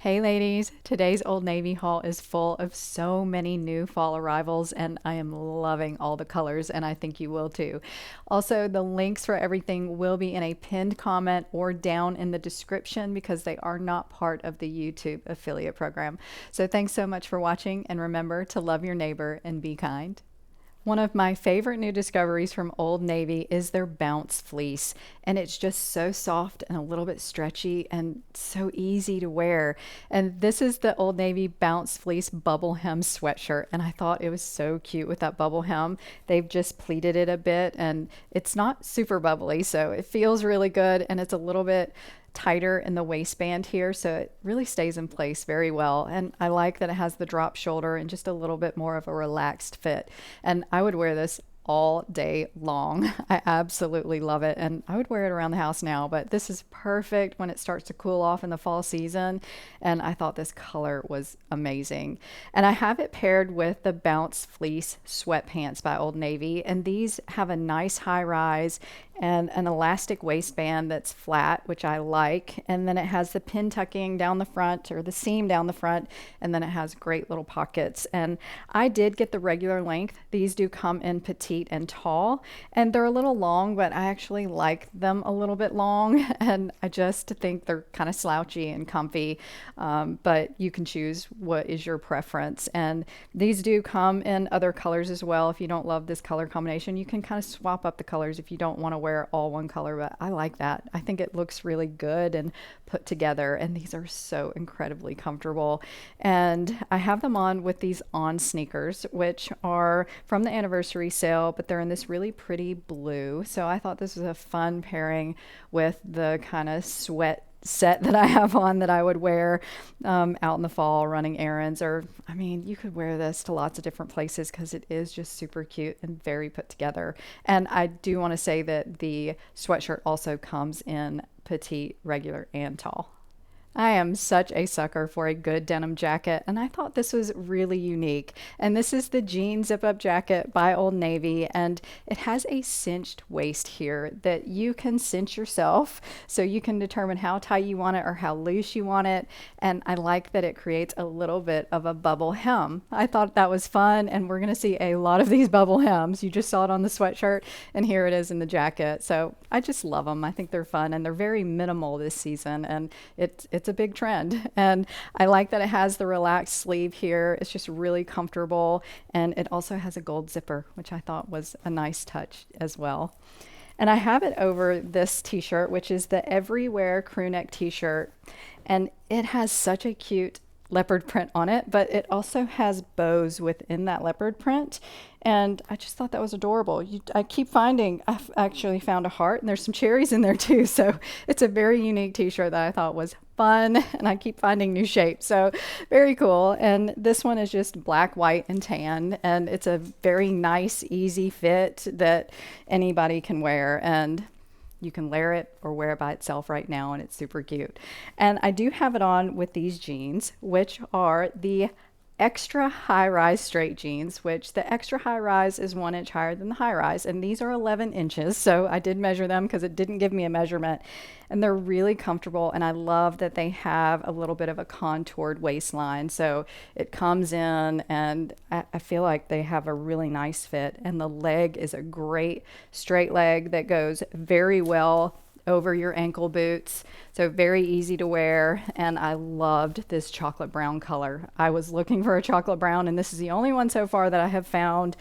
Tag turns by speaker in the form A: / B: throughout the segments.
A: Hey ladies, today's Old Navy haul is full of so many new fall arrivals and I am loving all the colors and I think you will too. Also, the links for everything will be in a pinned comment or down in the description because they are not part of the YouTube affiliate program. So thanks so much for watching and remember to love your neighbor and be kind. One of my favorite new discoveries from Old Navy is their Bounce fleece, and it's just so soft and a little bit stretchy and so easy to wear. And this is the Old Navy Bounce fleece bubble hem sweatshirt, and I thought it was so cute with that bubble hem. They've just pleated it a bit, and it's not super bubbly, so it feels really good, and it's a little bit tighter in the waistband here, so it really stays in place very well. And I like that it has the drop shoulder and just a little bit more of a relaxed fit. And I would wear this all day long. I absolutely love it, and I would wear it around the house now, but this is perfect when it starts to cool off in the fall season, and I thought this color was amazing. And I have it paired with the Bounce Fleece sweatpants by Old Navy, and these have a nice high rise and an elastic waistband that's flat, which I like. And then it has the pin tucking down the front, or the seam down the front, and then it has great little pockets. And I did get the regular length. These do come in petite and tall, and they're a little long, but I actually like them a little bit long, and I just think they're kind of slouchy and comfy. But you can choose what is your preference. And these do come in other colors as well. If you don't love this color combination, you can kind of swap up the colors if you don't want to wear all one color, but I like that. I think it looks really good and put together, and these are so incredibly comfortable. And I have them on with these On sneakers, which are from the anniversary sale, but they're in this really pretty blue. So I thought this was a fun pairing with the kind of sweat set that I have on that I would wear out in the fall running errands. Or I mean, you could wear this to lots of different places because it is just super cute and very put together. And I do want to say that the sweatshirt also comes in petite, regular, and tall. I am such a sucker for a good denim jacket, and I thought this was really unique. And this is the jean zip-up jacket by Old Navy, and it has a cinched waist here that you can cinch yourself, so you can determine how tight you want it or how loose you want it. And I like that it creates a little bit of a bubble hem. I thought that was fun, and we're going to see a lot of these bubble hems. You just saw it on the sweatshirt, and here it is in the jacket. So I just love them. I think they're fun, and they're very minimal this season, and it's a big trend. And I like that it has the relaxed sleeve here. It's just really comfortable, and it also has a gold zipper, which I thought was a nice touch as well. And I have it over this t-shirt, which is the Everywhere crew neck t-shirt, and it has such a cute leopard print on it, but it also has bows within that leopard print, and I just thought that was adorable. I keep finding, I've actually found a heart, and there's some cherries in there too, so it's a very unique t-shirt that I thought was fun, and I keep finding new shapes, so very cool. And this one is just black, white, and tan, and it's a very nice, easy fit that anybody can wear, and you can layer it or wear it by itself right now, and it's super cute. And I do have it on with these jeans, which are the extra high rise straight jeans, which the extra high rise is 1 inch higher than the high rise, and these are 11 inches. So I did measure them because it didn't give me a measurement, and they're really comfortable. And I love that they have a little bit of a contoured waistline, so it comes in, and I feel like they have a really nice fit. And the leg is a great straight leg that goes very well over your ankle boots, so very easy to wear. And I loved this chocolate brown color. I was looking for a chocolate brown, and this is the only one so far that I have found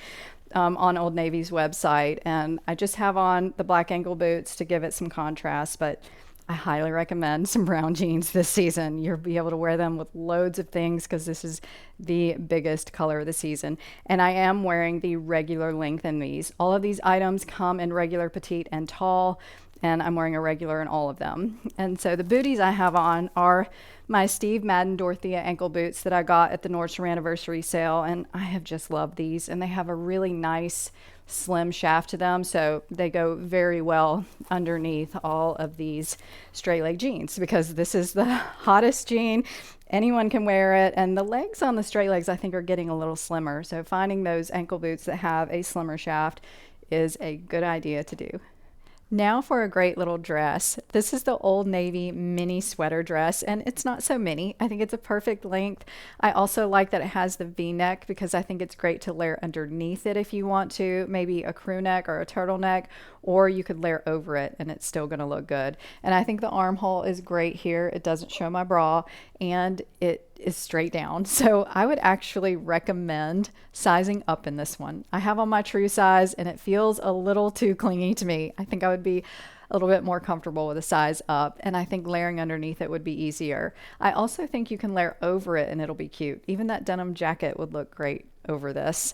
A: on Old Navy's website. And I just have on the black ankle boots to give it some contrast, but I highly recommend some brown jeans this season. You'll be able to wear them with loads of things because this is the biggest color of the season. And I am wearing the regular length in these. All of these items come in regular, petite, and tall, and I'm wearing a regular in all of them. And so the booties I have on are my Steve Madden Dorothea ankle boots that I got at the Nordstrom anniversary sale, and I have just loved these, and they have a really nice slim shaft to them, so they go very well underneath all of these straight leg jeans because this is the hottest jean. Anyone can wear it, and the legs on the straight legs I think are getting a little slimmer, so finding those ankle boots that have a slimmer shaft is a good idea to do. Now for a great little dress. This is the Old Navy mini sweater dress, and it's not so mini. I think it's a perfect length. I also like that it has the V-neck because I think it's great to layer underneath it if you want to, maybe a crew neck or a turtleneck, or you could layer over it and it's still going to look good. And I think the armhole is great here. It doesn't show my bra and it is straight down. So I would actually recommend sizing up in this one. I have on my true size and it feels a little too clingy to me. I think I would be a little bit more comfortable with a size up, and I think layering underneath it would be easier. I also think you can layer over it and it'll be cute. Even that denim jacket would look great over this.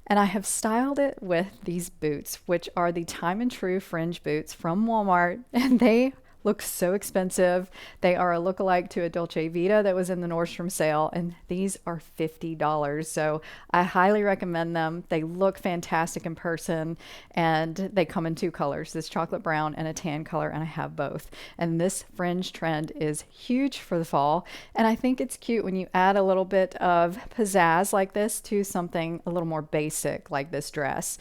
A: And I have styled it with these boots, which are the Time and True fringe boots from Walmart, and they look so expensive. They are a lookalike to a Dolce Vita that was in the Nordstrom sale, and these are $50. So I highly recommend them. They look fantastic in person, and they come in two colors, this chocolate brown and a tan color, and I have both. And this fringe trend is huge for the fall, and I think it's cute when you add a little bit of pizzazz like this to something a little more basic like this dress.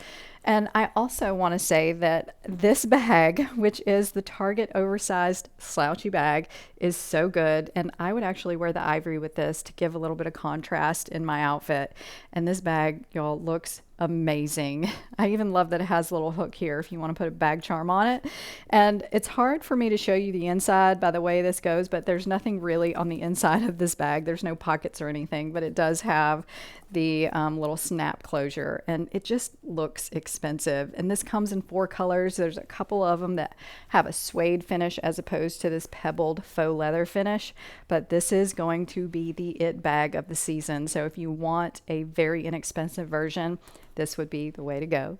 A: And I also want to say that this bag, which is the Target oversized slouchy bag, is so good. And I would actually wear the ivory with this to give a little bit of contrast in my outfit. And this bag, y'all, looks amazing. I even love that it has a little hook here if you want to put a bag charm on it. And it's hard for me to show you the inside by the way this goes, but there's nothing really on the inside of this bag. There's no pockets or anything, but it does have the little snap closure, and it just looks expensive. And this comes in 4 colors. There's a couple of them that have a suede finish as opposed to this pebbled faux leather finish, but this is going to be the it bag of the season. So if you want a very inexpensive version, this would be the way to go.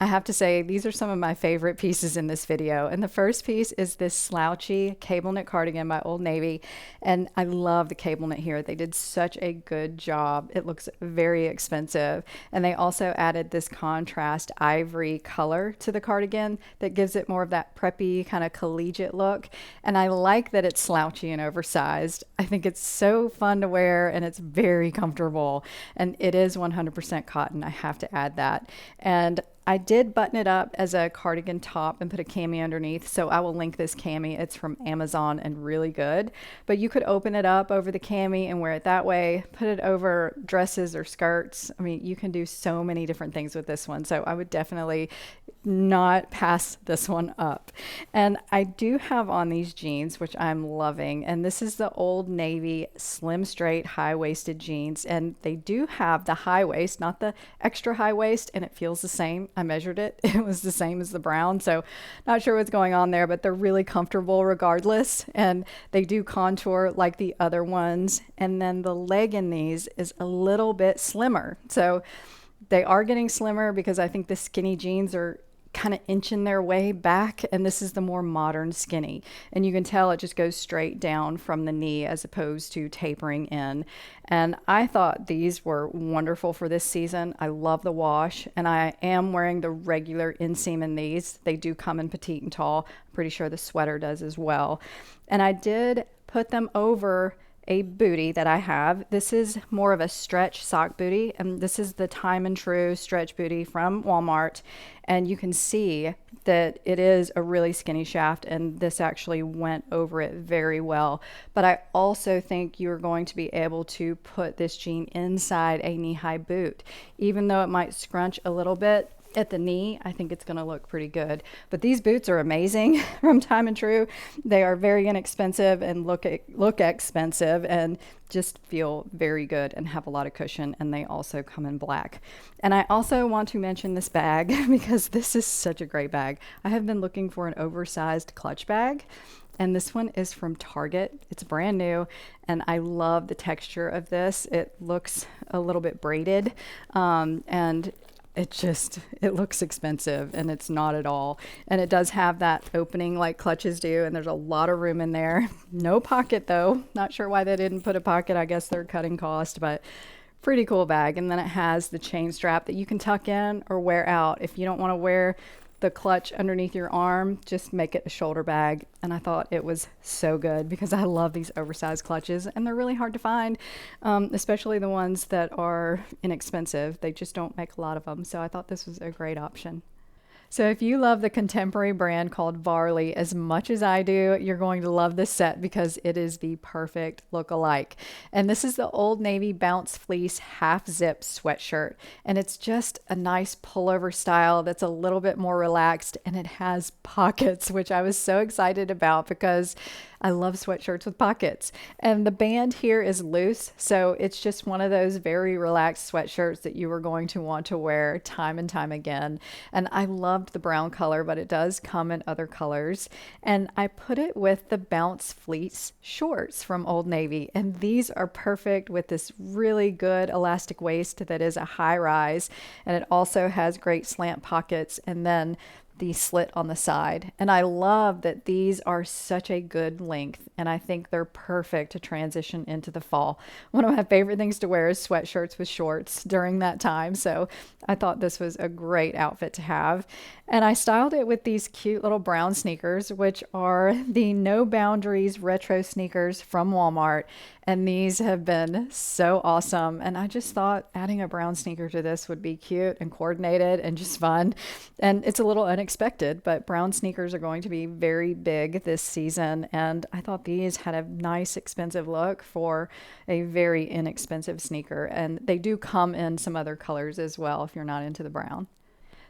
A: I have to say, these are some of my favorite pieces in this video. And the first piece is this slouchy cable knit cardigan by Old Navy. And I love the cable knit here. They did such a good job. It looks very expensive. And they also added this contrast ivory color to the cardigan that gives it more of that preppy kind of collegiate look. And I like that it's slouchy and oversized. I think it's so fun to wear and it's very comfortable. And it is 100% cotton. I have to add that. And I did button it up as a cardigan top and put a cami underneath, so I will link this cami. It's from Amazon and really good. But you could open it up over the cami and wear it that way, put it over dresses or skirts. I mean, you can do so many different things with this one, so I would definitely not pass this one up. And I do have on these jeans, which I'm loving, and this is the Old Navy slim straight high-waisted jeans, and they do have the high waist, not the extra high waist, and it feels the same. I measured it. It was the same as the brown, so not sure what's going on there, but they're really comfortable regardless, and they do contour like the other ones. And then the leg in these is a little bit slimmer, so they are getting slimmer because I think the skinny jeans are kind of inching their way back, and this is the more modern skinny, and you can tell it just goes straight down from the knee as opposed to tapering in. And I thought these were wonderful for this season. I love the wash, and I am wearing the regular inseam in these. They do come in petite and tall. I'm pretty sure the sweater does as well. And I did put them over a booty that I have. This is more of a stretch sock booty, and this is the Time and True stretch booty from Walmart. And you can see that it is a really skinny shaft, and this actually went over it very well. But I also think you're going to be able to put this jean inside a knee-high boot. Even though it might scrunch a little bit at the knee, I think it's going to look pretty good. But these boots are amazing from Time and True. They are very inexpensive and look expensive and just feel very good and have a lot of cushion, and they also come in black. And I also want to mention this bag because this is such a great bag. I have been looking for an oversized clutch bag, and this one is from Target. It's brand new, and I love the texture of this. It looks a little bit braided, and it looks expensive, and it's not at all. And it does have that opening like clutches do, and there's a lot of room in there. No pocket though. Not sure why they didn't put a pocket. I guess they're cutting cost, but pretty cool bag. And then it has the chain strap that you can tuck in or wear out. If you don't want to wear the clutch underneath your arm, just make it a shoulder bag. And I thought it was so good because I love these oversized clutches, and they're really hard to find, especially the ones that are inexpensive. They just don't make a lot of them, so I thought this was a great option. So if you love the contemporary brand called Varley as much as I do, you're going to love this set because it is the perfect look-alike. And this is the Old Navy Bounce Fleece half zip sweatshirt. And it's just a nice pullover style that's a little bit more relaxed, and it has pockets, which I was so excited about because I love sweatshirts with pockets. And the band here is loose, so it's just one of those very relaxed sweatshirts that you are going to want to wear time and time again. And I loved the brown color, but it does come in other colors. And I put it with the Bounce Fleece shorts from Old Navy. And these are perfect with this really good elastic waist that is a high rise. And it also has great slant pockets. And then the slit on the side. And I love that these are such a good length, and I think they're perfect to transition into the fall. One of my favorite things to wear is sweatshirts with shorts during that time, so I thought this was a great outfit to have. And I styled it with these cute little brown sneakers, which are the No Boundaries retro sneakers from Walmart. And these have been so awesome. And I just thought adding a brown sneaker to this would be cute and coordinated and just fun. And it's a little unexpected, but brown sneakers are going to be very big this season. And I thought these had a nice, expensive look for a very inexpensive sneaker. And they do come in some other colors as well if you're not into the brown.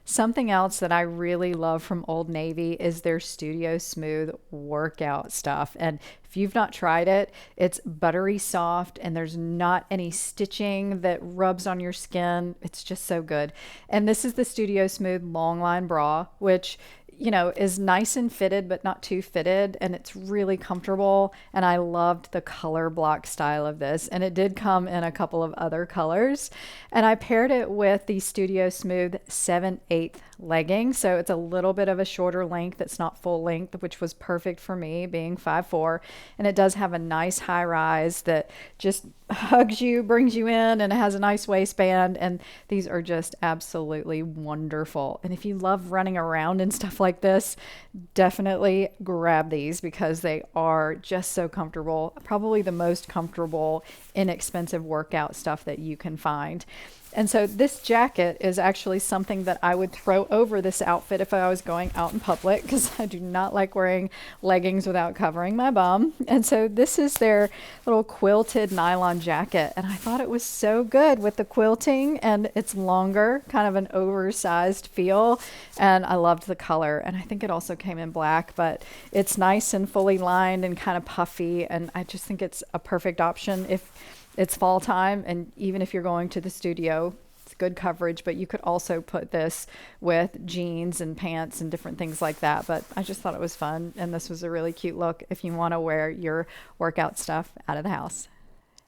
A: Something else that I really love from Old Navy is their Studio Smooth workout stuff. And if you've not tried it, it's buttery soft and there's not any stitching that rubs on your skin. It's just so good. And this is the Studio Smooth long line bra, which is nice and fitted, but not too fitted. And it's really comfortable. And I loved the color block style of this. And it did come in a couple of other colors. And I paired it with the Studio Smooth 7/8 legging. So it's a little bit of a shorter length. It's not full length, which was perfect for me being 5'4". And it does have a nice high rise that just hugs you, brings you in, and it has a nice waistband. And these are just absolutely wonderful. And if you love running around and stuff like this, definitely grab these because they are just so comfortable. Probably the most comfortable, inexpensive workout stuff that you can find. And so this jacket is actually something that I would throw over this outfit if I was going out in public because I do not like wearing leggings without covering my bum. And so this is their little quilted nylon jacket. And I thought it was so good with the quilting, and it's longer, kind of an oversized feel. And I loved the color. And I think it also came in black, but it's nice and fully lined and kind of puffy. And I just think it's a perfect option if it's fall time, and even if you're going to the studio, it's good coverage, but you could also put this with jeans and pants and different things like that. But I just thought it was fun, and this was a really cute look if you want to wear your workout stuff out of the house.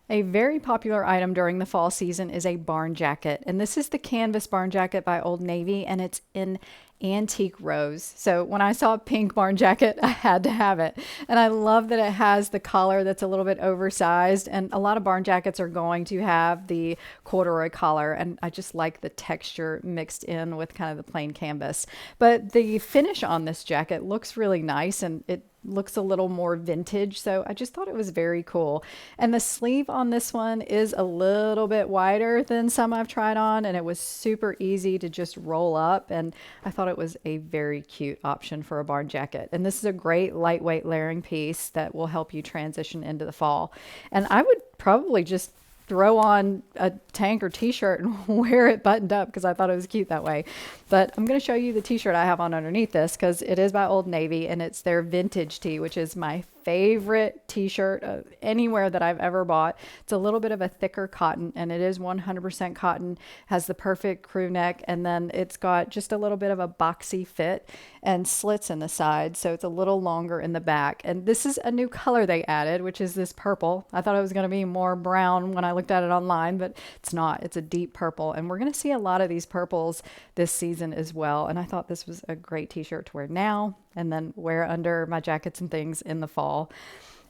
A: A very popular item during the fall season is a barn jacket, and this is the canvas barn jacket by Old Navy, and it's in antique rose. So when I saw a pink barn jacket, I had to have it. And I love that it has the collar that's a little bit oversized, and a lot of barn jackets are going to have the corduroy collar, and I just like the texture mixed in with kind of the plain canvas. But the finish on this jacket looks really nice, and it looks a little more vintage, so I just thought it was very cool. And the sleeve on this one is a little bit wider than some I've tried on, and it was super easy to just roll up, and I thought it was a very cute option for a barn jacket. And this is a great lightweight layering piece that will help you transition into the fall. And I would probably just throw on a tank or t-shirt and wear it buttoned up because I thought it was cute that way. But I'm going to show you the t-shirt I have on underneath this because it is by Old Navy, and it's their vintage tee, which is my favorite t-shirt anywhere that I've ever bought. It's a little bit of a thicker cotton, and it is 100% cotton, has the perfect crew neck, and then it's got just a little bit of a boxy fit and slits in the side, so it's a little longer in the back. And this is a new color they added, which is this purple. I thought it was going to be more brown when I looked at it online, but it's not. It's a deep purple, and we're going to see a lot of these purples this season as well. And I thought this was a great t-shirt to wear now and then wear under my jackets and things in the fall.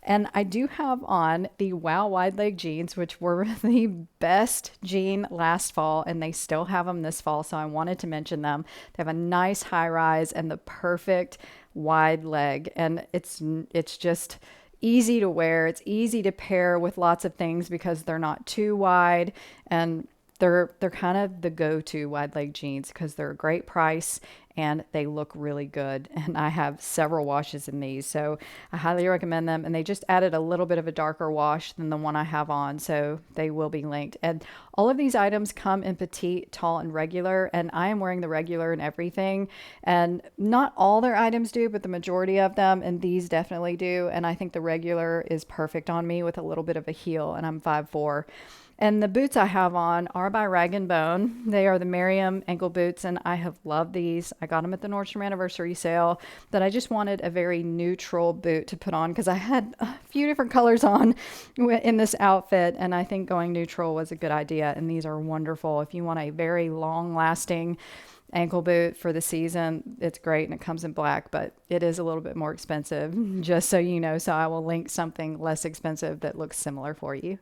A: And I do have on the Wow wide leg jeans, which were the best jean last fall, and they still have them this fall, so I wanted to mention them. They have a nice high rise and the perfect wide leg, and it's just easy to wear. It's easy to pair with lots of things because they're not too wide, and they're kind of the go-to wide leg jeans because they're a great price and they look really good. And I have several washes in these, so I highly recommend them. And they just added a little bit of a darker wash than the one I have on, so they will be linked. And all of these items come in petite, tall, and regular, and I am wearing the regular and everything. And not all their items do, but the majority of them, and these definitely do. And I think the regular is perfect on me with a little bit of a heel, and I'm 5'4". And the boots I have on are by Rag & Bone. They are the Merriam ankle boots, and I have loved these. I got them at the Nordstrom anniversary sale, but I just wanted a very neutral boot to put on because I had a few different colors on in this outfit, and I think going neutral was a good idea. And these are wonderful. If you want a very long-lasting ankle boot for the season, it's great, and it comes in black, but it is a little bit more expensive, just so you know. So I will link something less expensive that looks similar for you.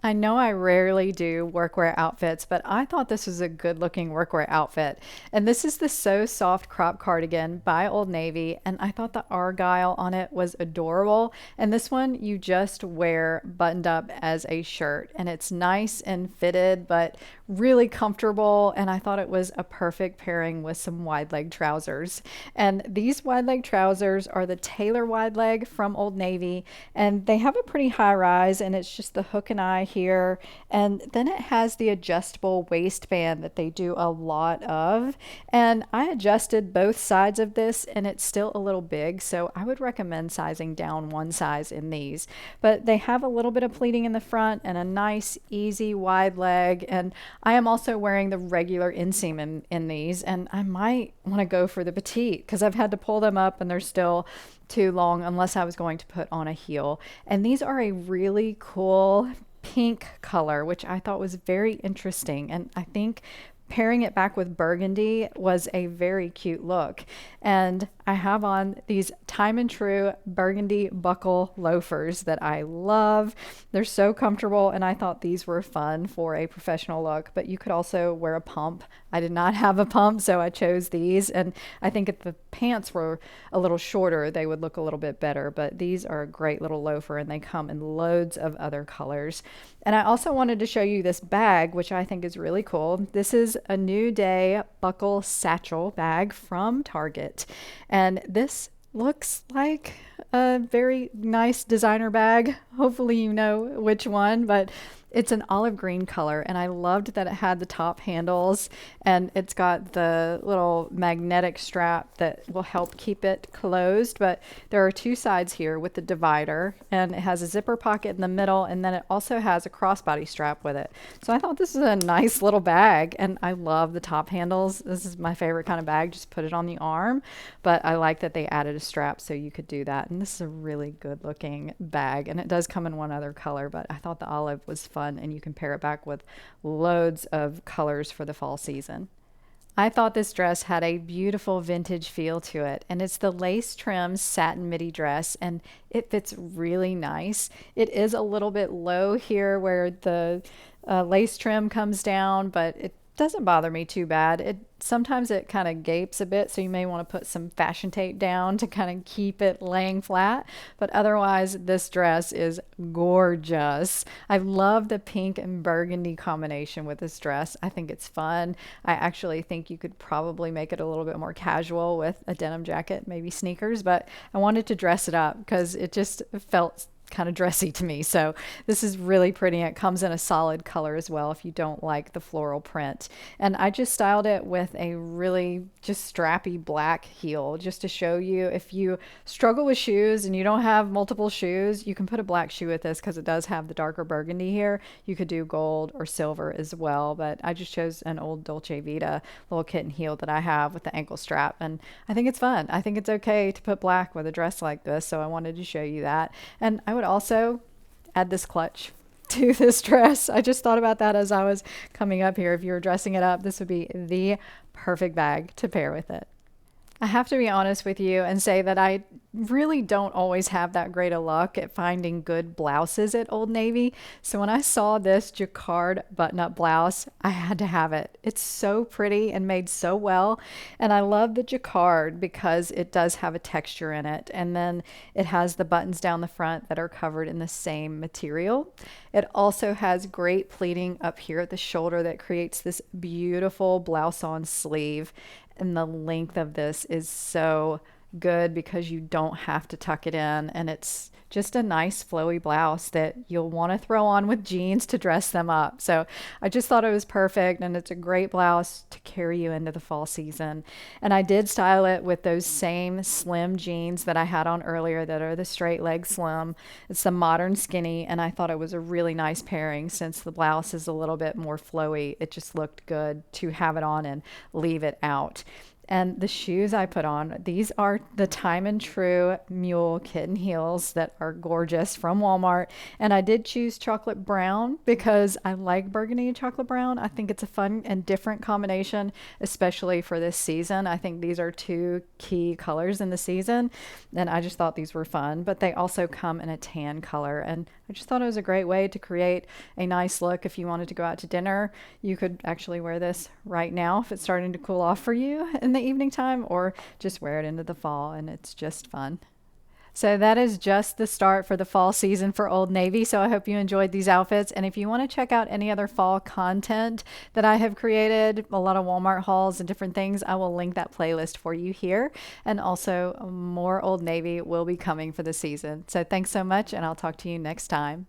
A: I know I rarely do workwear outfits, but I thought this was a good looking workwear outfit. And this is the So Soft crop cardigan by Old Navy. And I thought the argyle on it was adorable. And this one you just wear buttoned up as a shirt. And it's nice and fitted, but really comfortable. And I thought it was a perfect pairing with some wide leg trousers. And these wide leg trousers are the Tailor wide leg from Old Navy. And they have a pretty high rise, and it's just the hook and eye here, and then it has the adjustable waistband that they do a lot of. And I adjusted both sides of this, and it's still a little big, so I would recommend sizing down one size in these. But they have a little bit of pleating in the front and a nice easy wide leg. And I am also wearing the regular inseam in these, and I might want to go for the petite because I've had to pull them up and they're still too long unless I was going to put on a heel. And these are a really cool pink color, which I thought was very interesting. And I think pairing it back with burgundy was a very cute look. And I have on these time and true burgundy buckle loafers that I love. They're so comfortable, and I thought these were fun for a professional look, but you could also wear a pump. I did not have a pump, so I chose these. And I think if the pants were a little shorter, they would look a little bit better, but these are a great little loafer, and they come in loads of other colors. And I also wanted to show you this bag, which I think is really cool. This is a New Day buckle satchel bag from Target. And this looks like a very nice designer bag. Hopefully you know which one, but it's an olive green color, and I loved that it had the top handles, and it's got the little magnetic strap that will help keep it closed. But there are two sides here with the divider, and it has a zipper pocket in the middle, and then it also has a crossbody strap with it. So I thought this is a nice little bag, and I love the top handles. This is my favorite kind of bag. Just put it on the arm, but I like that they added a strap so you could do that. And this is a really good looking bag, and it does come in one other color, but I thought the olive was fun, and you can pair it back with loads of colors for the fall season. I thought this dress had a beautiful vintage feel to it, and it's the lace trim satin midi dress, and it fits really nice. It is a little bit low here where the lace trim comes down, but it doesn't bother me too bad. Sometimes it kind of gapes a bit, so you may want to put some fashion tape down to kind of keep it laying flat. But otherwise, this dress is gorgeous. I love the pink and burgundy combination with this dress. I think it's fun. I actually think you could probably make it a little bit more casual with a denim jacket, maybe sneakers, but I wanted to dress it up because it just felt kind of dressy to me. So this is really pretty. It comes in a solid color as well if you don't like the floral print. And I just styled it with a really just strappy black heel just to show you if you struggle with shoes and you don't have multiple shoes, you can put a black shoe with this because it does have the darker burgundy here. You could do gold or silver as well, but I just chose an old Dolce Vita little kitten heel that I have with the ankle strap, and I think it's fun. I think it's okay to put black with a dress like this, so I wanted to show you that. And I would also add this clutch to this dress. I just thought about that as I was coming up here. If you were dressing it up, this would be the perfect bag to pair with it. I have to be honest with you and say that I really don't always have that great a luck at finding good blouses at Old Navy. So when I saw this jacquard button-up blouse, I had to have it. It's so pretty and made so well. And I love the jacquard because it does have a texture in it. And then it has the buttons down the front that are covered in the same material. It also has great pleating up here at the shoulder that creates this beautiful blouse on sleeve. And the length of this is so good because you don't have to tuck it in, and it's just a nice flowy blouse that you'll want to throw on with jeans to dress them up. So I just thought it was perfect, and it's a great blouse to carry you into the fall season. And I did style it with those same slim jeans that I had on earlier that are the straight leg slim. It's the modern skinny, and I thought it was a really nice pairing since the blouse is a little bit more flowy. It just looked good to have it on and leave it out. And the shoes I put on, these are the Time and True Mule kitten heels that are gorgeous from Walmart. And I did choose chocolate brown because I like burgundy and chocolate brown. I think it's a fun and different combination, especially for this season. I think these are two key colors in the season, and I just thought these were fun. But they also come in a tan color, and I just thought it was a great way to create a nice look. If you wanted to go out to dinner, you could actually wear this right now if it's starting to cool off for you in the evening time, or just wear it into the fall, and it's just fun. So that is just the start for the fall season for Old Navy. So I hope you enjoyed these outfits. And if you want to check out any other fall content that I have created, a lot of Walmart hauls and different things, I will link that playlist for you here. And also more Old Navy will be coming for the season. So thanks so much, and I'll talk to you next time.